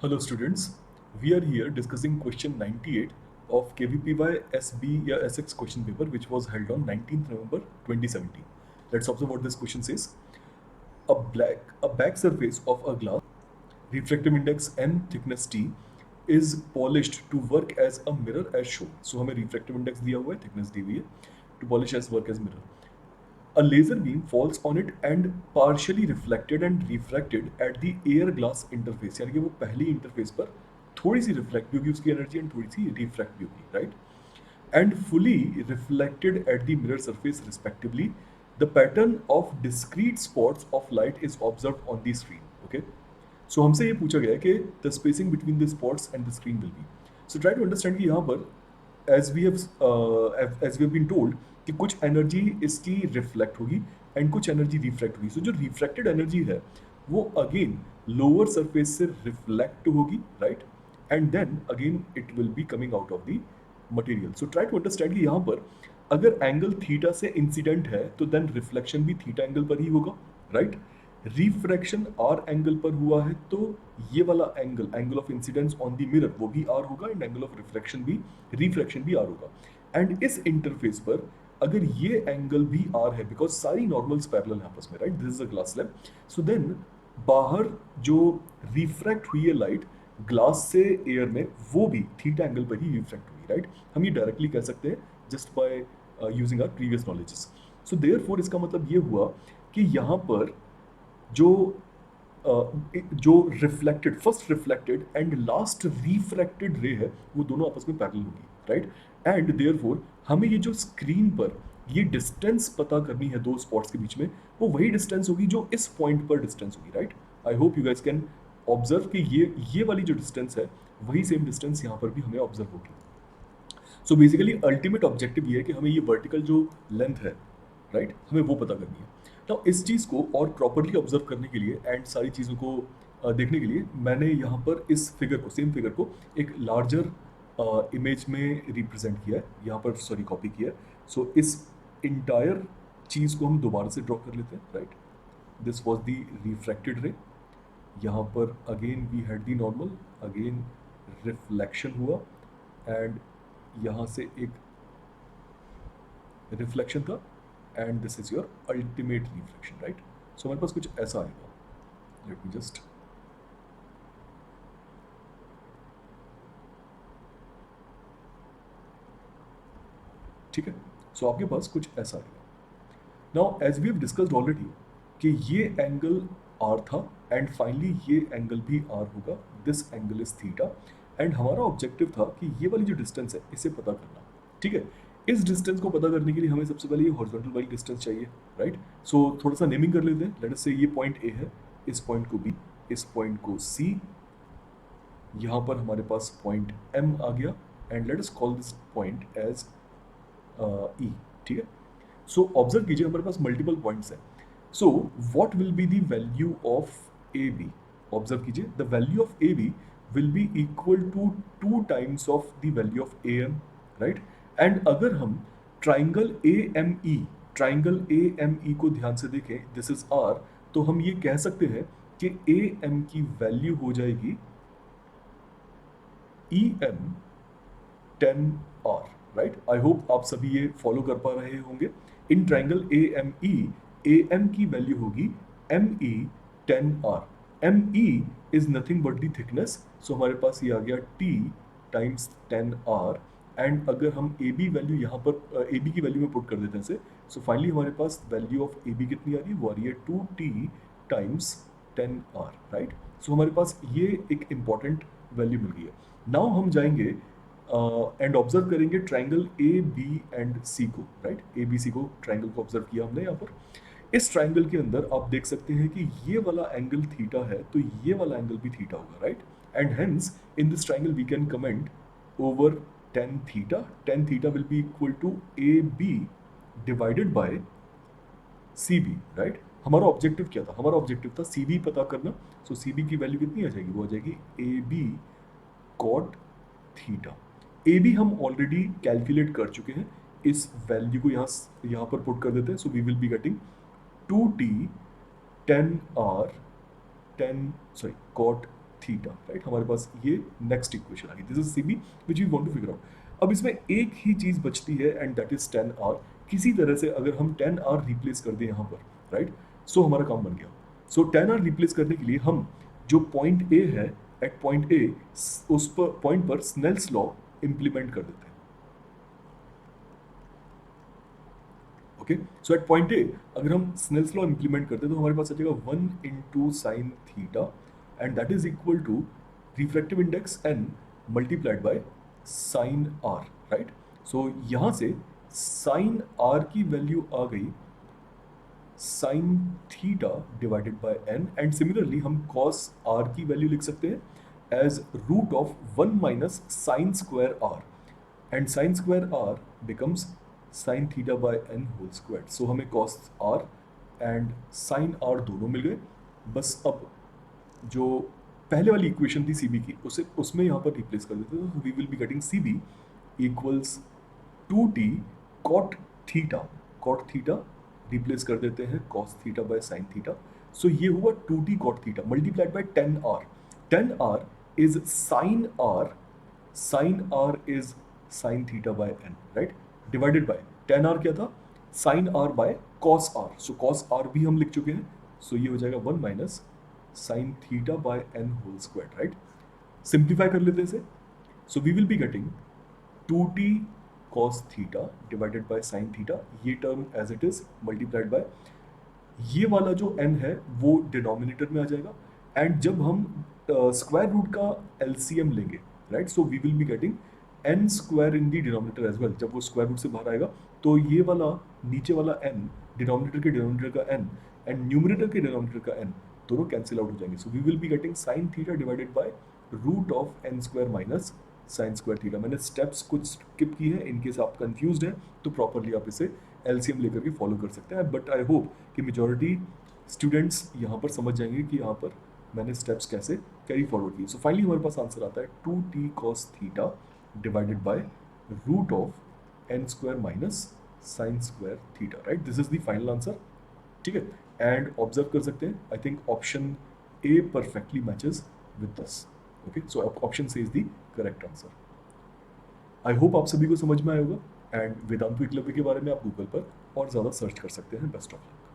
Hello students, we are here discussing question 98 of KVPY SB या SX question paper which was held on 19th November 2017. Let's observe what this question says. A back surface of a glass, refractive index n, thickness T, is polished to work as a mirror as shown. So हमें refractive index दिया हुआ है, thickness दी हुई है, to polish as work as mirror. A laser beam falls on it and partially reflected and refracted at the air glass interface. यानी कि वो पहली इंटरफेस पर थोड़ी सी रिफ्लेक्ट भी होगी उसकी एनर्जी एंड थोड़ी सी रिफ्रैक्ट भी होगी, right? And fully reflected at the mirror surface respectively. The pattern of discrete spots of light is observed on the screen. Okay, so हमसे ये पूछा गया है कि the spacing between the spots and the screen will be. So try to understand कि यहाँ पर as we have been told कि कुछ एनर्जी इसकी रिफ्लेक्ट होगी एंड कुछ एनर्जी रिफ्रैक्ट होगी. सो जो रिफ्रैक्टेड एनर्जी है वो अगेन लोअर सरफेस से रिफ्लेक्ट होगी, right? And then again it will be coming out of the material. So try to understand कि यहाँ पर अगर एंगल थीटा से इंसिडेंट है तो देन रिफ्लेक्शन भी थीटा एंगल पर ही होगा, राइट? रिफ्रैक्शन आर एंगल पर हुआ है तो ये वाला angle, angle of incidence on the mirror, वो भी आर होगा एंड एंगल ऑफ रिफ्रैक्शन भी आर होगा. एंड इस इंटरफेस पर अगर ये एंगल भी आर है बिकॉज सारी नॉर्मल्स पैरेलल है आपस में, right? This is a glass slab. So then बाहर जो रिफ्रैक्ट हुई है लाइट ग्लास से एयर में वो भी थीटा एंगल पर ही रिफ्रैक्ट हुई, राइट? हम ये डायरेक्टली कह सकते हैं just by using our previous knowledges. So therefore इसका मतलब ये हुआ कि यहाँ पर जो जो reflected, first reflected and last refracted ray है वो दोनों आपस में पैरेलल होगी, राइट? एंड देयरफॉर हमें ये जो स्क्रीन पर ये डिस्टेंस पता करनी है दो स्पॉट्स के बीच में, वो वही डिस्टेंस होगी जो इस पॉइंट पर डिस्टेंस होगी, right? I hope you guys can observe कि ये वाली जो डिस्टेंस है वही सेम डिस्टेंस यहाँ पर भी हमें ऑब्जर्व होगी. सो बेसिकली अल्टीमेट ऑब्जेक्टिव ये है कि हमें ये वर्टिकल जो लेंथ है, राइट, हमें वो पता करनी है. तो इस चीज़ को और प्रॉपरली ऑब्जर्व करने के लिए एंड सारी चीज़ों को देखने के लिए मैंने यहाँ पर इस फिगर को, सेम फिगर को एक लार्जर इमेज में रिप्रेजेंट किया है, यहाँ पर सॉरी कॉपी किया है. सो इस इंटायर चीज़ को हम दोबारा से ड्रॉ कर लेते हैं, right? This was the refracted ray. यहाँ पर again we had the normal, again reflection हुआ एंड यहाँ से एक रिफ्लेक्शन था and this is your ultimate reflection, right? So हमारे पास कुछ ऐसा आएगा. लेट मी जस्ट ठीक है. सो आपके पास कुछ ऐसा आएगा. Now as we have discussed already कि ये एंगल आर था एंड फाइनली ये एंगल भी आर होगा. This angle is theta and हमारा ऑब्जेक्टिव था कि ये वाली जो डिस्टेंस है इसे पता करना, ठीक है? इस डिस्टेंस को पता करने के लिए हमें सबसे पहले ये हॉरिजॉन्टल वाली डिस्टेंस चाहिए, राइट? सो थोड़ा सा नेमिंग कर लेते हैं. लेट अस से ये पॉइंट ए है, इस पॉइंट को बी, इस पॉइंट को सी, यहाँ पर हमारे पास पॉइंट एम आ गया and let us call this point as E, ठीक है? सो ऑब्जर्व कीजिए हमारे पास मल्टीपल पॉइंट्स हैं. So what will be the value of A B? Observe कीजिए the value of A B will be equal to 2 times of the value of A M, right? And अगर हम triangle A M E, triangle A M E को ध्यान से देखें, this is are, तो हम ये कह सकते हैं कि ए एम की वैल्यू हो जाएगी E M 10R, right? I hope आप सभी ये फॉलो कर पा रहे होंगे. इन ट्राइंगल ए एम की वैल्यू होगी M E 10R. M E is nothing but the thickness. So हमारे पास ये आ गया T टाइम्स 10R. एंड अगर हम ए बी वैल्यू यहाँ पर ए बी की वैल्यू में पुट कर देते हैं इसे, सो फाइनली हमारे पास वैल्यू ऑफ ए बी कितनी आ रही है? वो आ रही है 2T times 10R, right? So हमारे पास ये एक इंपॉर्टेंट वैल्यू मिल गई है. नाउ हम जाएंगे एंड ऑब्जर्व करेंगे ट्राइंगल ए बी एंड सी को, राइट? ए बी सी को, ट्राइंगल को ऑब्जर्व किया हमने यहाँ पर. इस ट्राइंगल के अंदर आप देख सकते हैं कि ये वाला एंगल थीटा है तो ये वाला एंगल भी थीटा होगा, right? And hence in this triangle we can comment over tan theta. Tan theta will be equal to AB divided by CB, right? हमारा ऑब्जेक्टिव क्या था? हमारा ऑब्जेक्टिव था CB पता करना. सो CB की वैल्यू कितनी आ जाएगी? वो आ जाएगी AB cot theta. A B हम ऑलरेडी कैलकुलेट कर चुके हैं. इस वैल्यू को यहाँ पर पुट कर देते हैं. So we will be getting 2T 10R 10 sorry cot theta, right. हमारे पास ये नेक्स्ट इक्वेशन आ गई, this is C B which we want to figure out. अब इसमें एक ही चीज बचती है एंड दैट इज 10r। किसी तरह से अगर हम 10r रिप्लेस कर दें यहाँ पर, राइट, सो हमारा काम बन गया। सो 10r रिप्लेस करने के लिए हम जो पॉइंट ए है, एट पॉइंट ए, उस पर पॉइंट पर स्नेल्स लॉ इंप्लीमेंट कर देते हैं। Okay, so at point A अगर हम स्नेल्स लॉ इंप्लीमेंट करते हैं तो हमारे पास आ जाएगा 1 × sin theta and that is equal to refractive index n multiplied by sine r, right. So यहाँ से साइन आर की वैल्यू आ गई sine theta divided by n, and similarly हम कॉस आर की वैल्यू लिख सकते हैं as root of 1 minus sine square r, and sine square r becomes sine theta by n whole square. So हमें cos r and sine r दोनों मिल गए। बस अब जो पहले वाली इक्वेशन थी सी बी की, उसे उसमें यहाँ पर रिप्लेस कर देते हैं, तो we will be getting C B equals 2t cot theta, cot theta replace कर देते हैं cos theta by sine theta. So ये हुआ 2t cot theta multiplied by 10r। 10r is sine r, sine r is sine theta by n, right, divided by 10r क्या था, sine r by cos r. So cos r भी हम लिख चुके हैं, सो ये हो जाएगा 1 minus sine theta by n whole square, right. Simplify कर लेते हैं इसे, so we will be getting 2t cos theta divided by sine theta, ये term as it is multiplied by ये वाला जो n है वो डिनोमिनेटर में आ जाएगा, एंड जब हम स्क्वायर रूट का एलसीएम लेंगे, right, so we will be getting n square in the denominator as well. जब वो स्क्वायर रूट से बाहर आएगा तो ये वाला नीचे वाला n, डिनोमिनेटर के डिनोमिनेटर का n एंड न्यूमरेटर के डिनोमिनेटर का n दोनों कैंसिल आउट हो जाएंगे। So we will be getting sine theta divided by root of n square minus sine square theta. मैंने स्टेप्स कुछ स्किप की है, इनकेस आप कंफ्यूज्ड हैं तो प्रॉपरली आप इसे एलसीएम लेकर के फॉलो कर सकते हैं, बट आई होप कि मेजॉरिटी स्टूडेंट्स यहाँ पर समझ जाएंगे कि यहाँ पर मैंने स्टेप्स कैसे कैरी फॉरवर्ड किए। सो फाइनली हमारे पास आंसर आता है 2t cos theta divided by root of n square minus sine square theta, right. This is the final answer, ठीक है। एंड ऑब्जर्व कर सकते हैं, I think option A perfectly matches with this. Okay, so option C is the correct answer. I hope आप सभी को समझ में आया होगा, एंड वेदांतु एकलव्य के बारे में आप गूगल पर और ज़्यादा सर्च कर सकते हैं। Best of luck.